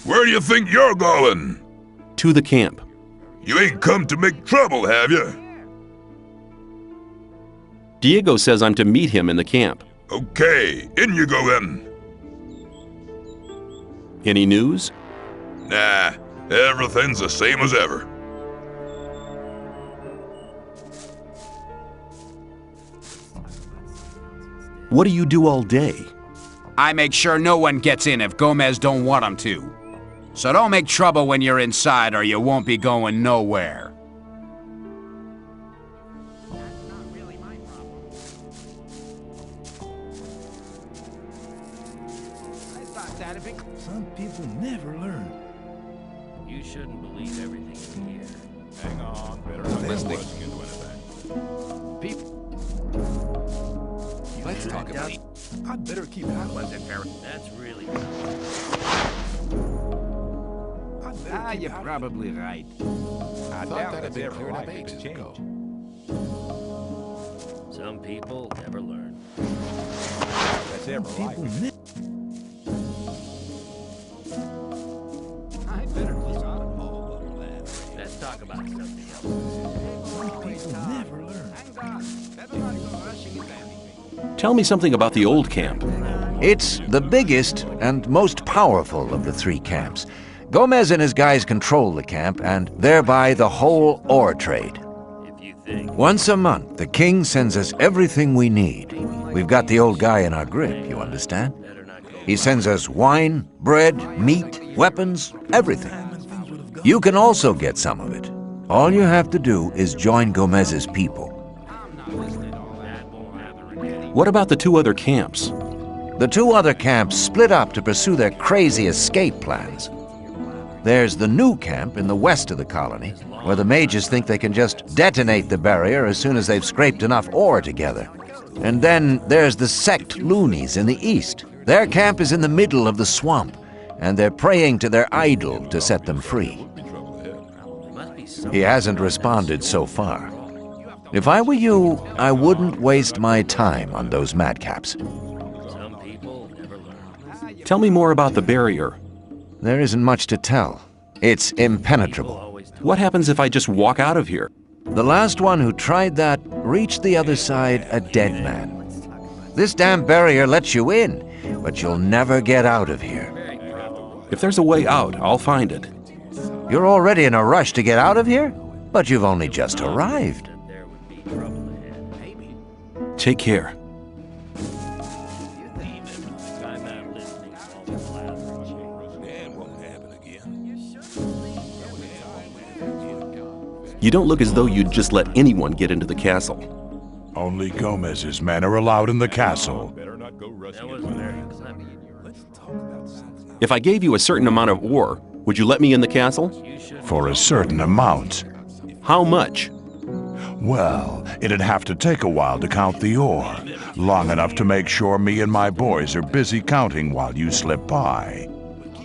Where do you think you're going? To the camp. You ain't come to make trouble, have you? Diego says I'm to meet him in the camp. Okay, in you go then. Any news? Nah, everything's the same as ever. What do you do all day? I make sure no one gets in if Gomez don't want them to. So don't make trouble when you're inside or you won't be going nowhere. Some people never learn. You shouldn't believe everything you hear. Hang on, better not listening into anything. Let's talk about it. I'd better keep out. That's really You're probably right. I thought that had been cleared up ages ago. some people never learn. That's ever right. I better keep out of all of that. Let's talk about something else. People never learn. Hang on. Everybody go rushing in there. Tell me something about the old camp. It's the biggest and most powerful of the three camps. Gomez and his guys control the camp and thereby the whole ore trade. If you think Once a month, the king sends us everything we need. We've got the old guy in our grip, you understand? better not go. He sends us wine, bread, meat, weapons, everything. You can also get some of it. All you have to do is join Gomez's people. What about the two other camps? The two other camps split up to pursue their crazy escape plans. There's the new camp in the west of the colony, where the mages think they can just detonate the barrier as soon as they've scraped enough ore together. And then there's the sect loonies in the east. Their camp is in the middle of the swamp, and they're praying to their idol to set them free. He hasn't responded so far. If I were you, I wouldn't waste my time on those madcaps. Some people never learn. Tell me more about the barrier. There isn't much to tell. It's impenetrable. What happens if I just walk out of here? The last one who tried that reached the other side a dead man. This damn barrier lets you in, but you'll never get out of here. If there's a way out, I'll find it. You're already in a rush to get out of here? But you've only just arrived. There would be trouble ahead. Take care. I'm not listening to all the loud. And won't happen again. You don't look as though you'd just let anyone get into the castle. Only Gomez's men are allowed in the castle. Better not go rushing That was into very anything. clever. Let's talk about something. If I gave you a certain amount of ore, would you let me in the castle? For a certain amount. How much? Well, it'd have to take a while to count the ore. Long enough to make sure me and my boys are busy counting while you slip by.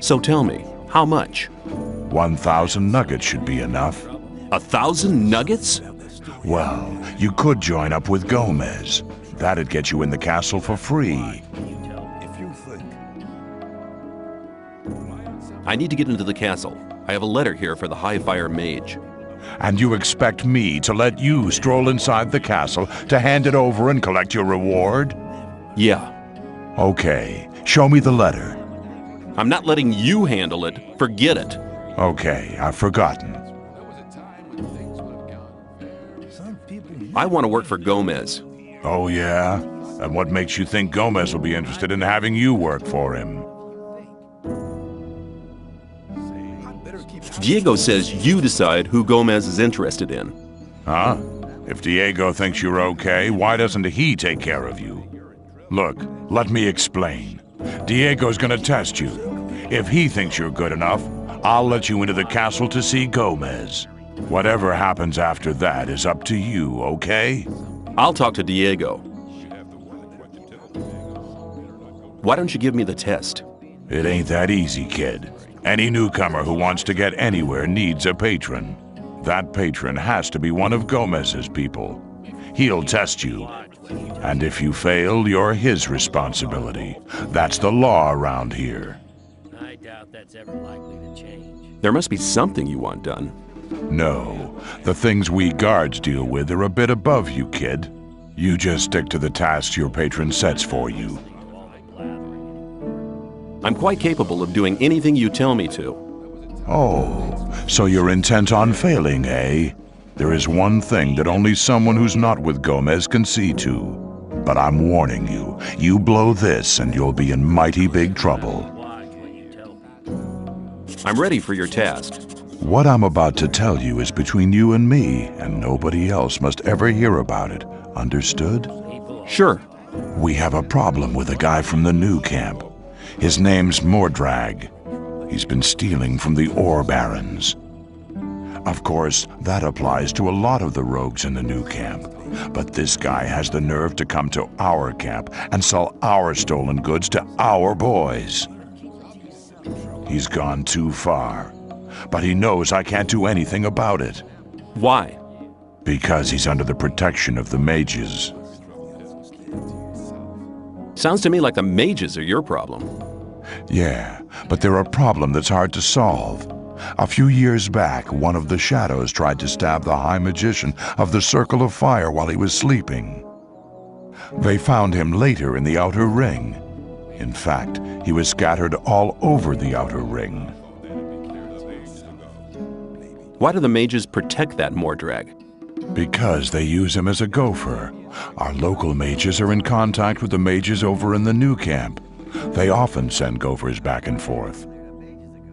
So tell me, how much? 1,000 nuggets should be enough. 1,000 nuggets? Well, you could join up with Gomez. That'd get you in the castle for free. If you think. I need to get into the castle. I have a letter here for the High Fire Mage. And you expect me to let you stroll inside the castle to hand it over and collect your reward? Yeah, Okay, show me the letter. I'm not letting you handle it. Forget it. Okay, I've forgotten. Some people I want to work for Gomez. Oh, yeah? And what makes you think Gomez will be interested in having you work for him? Diego says you decide who Gomez is interested in. Huh? If Diego thinks you're okay, why doesn't he take care of you? Look, let me explain. Diego's gonna test you. If he thinks you're good enough, I'll let you into the castle to see Gomez. Whatever happens after that is up to you, okay? I'll talk to Diego. Why don't you give me the test? It ain't that easy, kid. Any newcomer who wants to get anywhere needs a patron. That patron has to be one of Gomez's people. He'll test you. And if you fail, you're his responsibility. That's the law around here. I doubt that's ever likely to change. There must be something you want done. No, the things we guards deal with are a bit above you, kid. You just stick to the tasks your patron sets for you. I'm quite capable of doing anything you tell me to. Oh, so you're intent on failing, eh? There is one thing that only someone who's not with Gomez can see to. But I'm warning you, you blow this and you'll be in mighty big trouble. I'm ready for your task. What I'm about to tell you is between you and me, and nobody else must ever hear about it. Understood? Sure. We have a problem with a guy from the new camp. His name's Mordrag. He's been stealing from the ore barons. Of course, that applies to a lot of the rogues in the new camp. But this guy has the nerve to come to our camp and sell our stolen goods to our boys. He's gone too far. But he knows I can't do anything about it. Why? Because he's under the protection of the mages. Sounds to me like the mages are your problem. Yeah, but they're a problem that's hard to solve. A few years back, one of the shadows tried to stab the High Magician of the Circle of Fire while he was sleeping. They found him later in the Outer Ring. In fact, he was scattered all over the Outer Ring. Why do the mages protect that Mordrag? Because they use him as a gopher. Our local mages are in contact with the mages over in the new camp. They often send gophers back and forth.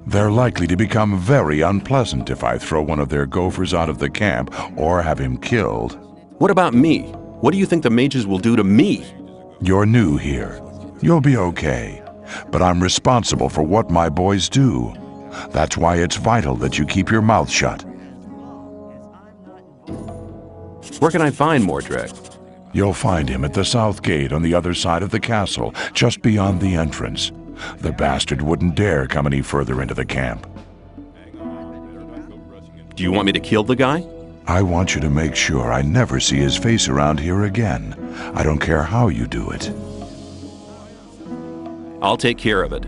They're likely to become very unpleasant if I throw one of their gophers out of the camp or have him killed. What about me? What do you think the mages will do to me? You're new here. You'll be okay. But I'm responsible for what my boys do. That's why it's vital that you keep your mouth shut. Where can I find Mordrag? You'll find him at the south gate on the other side of the castle, just beyond the entrance. The bastard wouldn't dare come any further into the camp. Do you want me to kill the guy? I want you to make sure I never see his face around here again. I don't care how you do it. I'll take care of it.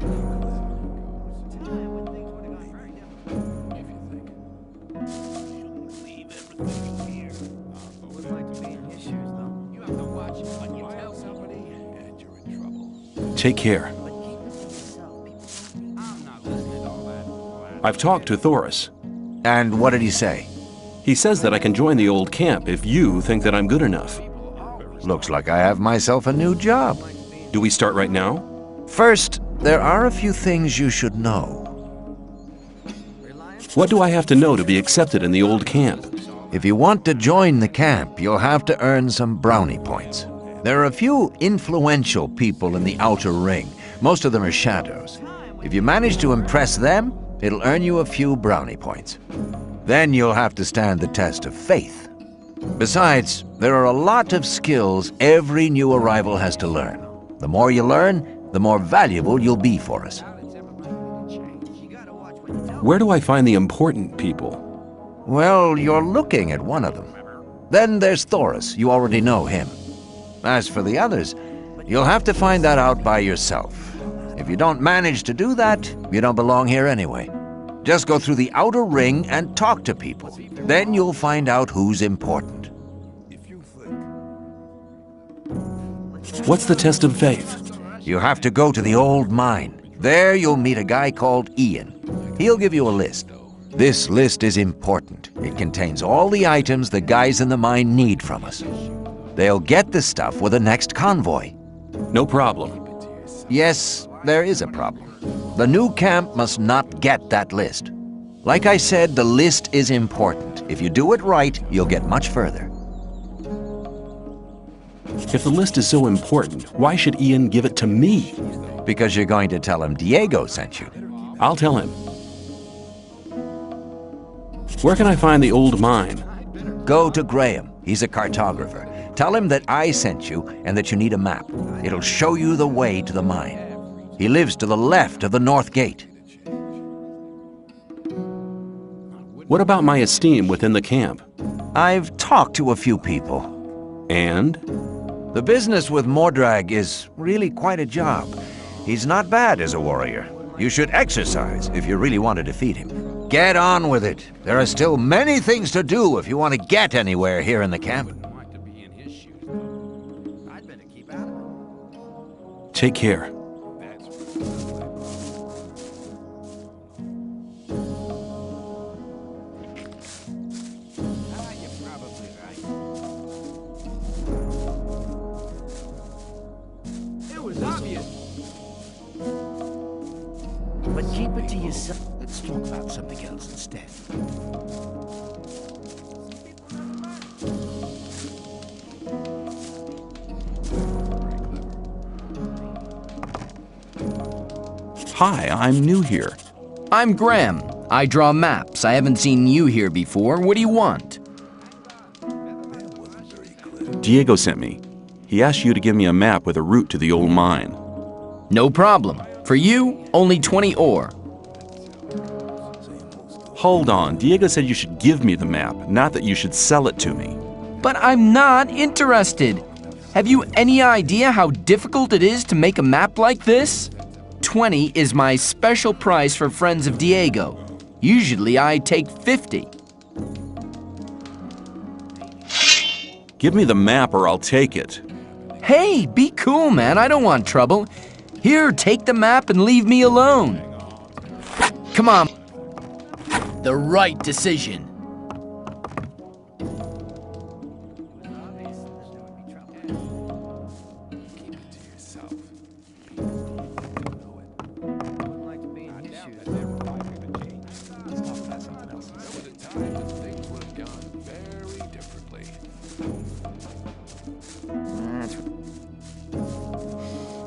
Take care. I've talked to Thoris. And what did he say? He says that I can join the old camp if you think that I'm good enough. Looks like I have myself a new job. Do we start right now? First, there are a few things you should know. What do I have to know to be accepted in the old camp? If you want to join the camp, you'll have to earn some brownie points. There are a few influential people in the outer ring. Most of them are shadows. If you manage to impress them, it'll earn you a few brownie points. Then you'll have to stand the test of faith. Besides, there are a lot of skills every new arrival has to learn. The more you learn, the more valuable you'll be for us. Where do I find the important people? Well, you're looking at one of them. Then there's Thoris. You already know him. As for the others, you'll have to find that out by yourself. If you don't manage to do that, you don't belong here anyway. Just go through the outer ring and talk to people. Then you'll find out who's important. What's the test of faith? You have to go to the old mine. There you'll meet a guy called Ian. He'll give you a list. This list is important. It contains all the items the guys in the mine need from us. They'll get the stuff with the next convoy. No problem. Yes, there is a problem. The new camp must not get that list. Like I said, the list is important. If you do it right, you'll get much further. If the list is so important, why should Ian give it to me? Because you're going to tell him Diego sent you. I'll tell him. Where can I find the old mine? Go to Graham. He's a cartographer. Tell him that I sent you and that you need a map. It'll show you the way to the mine. He lives to the left of the north gate. What about my esteem within the camp? I've talked to a few people. And? The business with Mordrag is really quite a job. He's not bad as a warrior. You should exercise if you really want to defeat him. Get on with it. There are still many things to do if you want to get anywhere here in the camp. Take care. But keep it to yourself. Let's talk about something else instead. Hi, I'm new here. I'm Graham. I draw maps. I haven't seen you here before. What do you want? Diego sent me. He asked you to give me a map with a route to the old mine. No problem. For you, only 20 ore. Hold on, Diego said you should give me the map, not that you should sell it to me. But I'm not interested. Have you any idea how difficult it is to make a map like this? 20 is my special price for friends of Diego. Usually I take 50. Give me the map or I'll take it. Hey, be cool, man. I don't want trouble. Here, take the map and leave me alone. Come on. The right decision.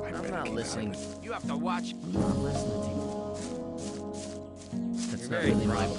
I'm not listening. You have to watch. I'm not listening to you. That's not really right.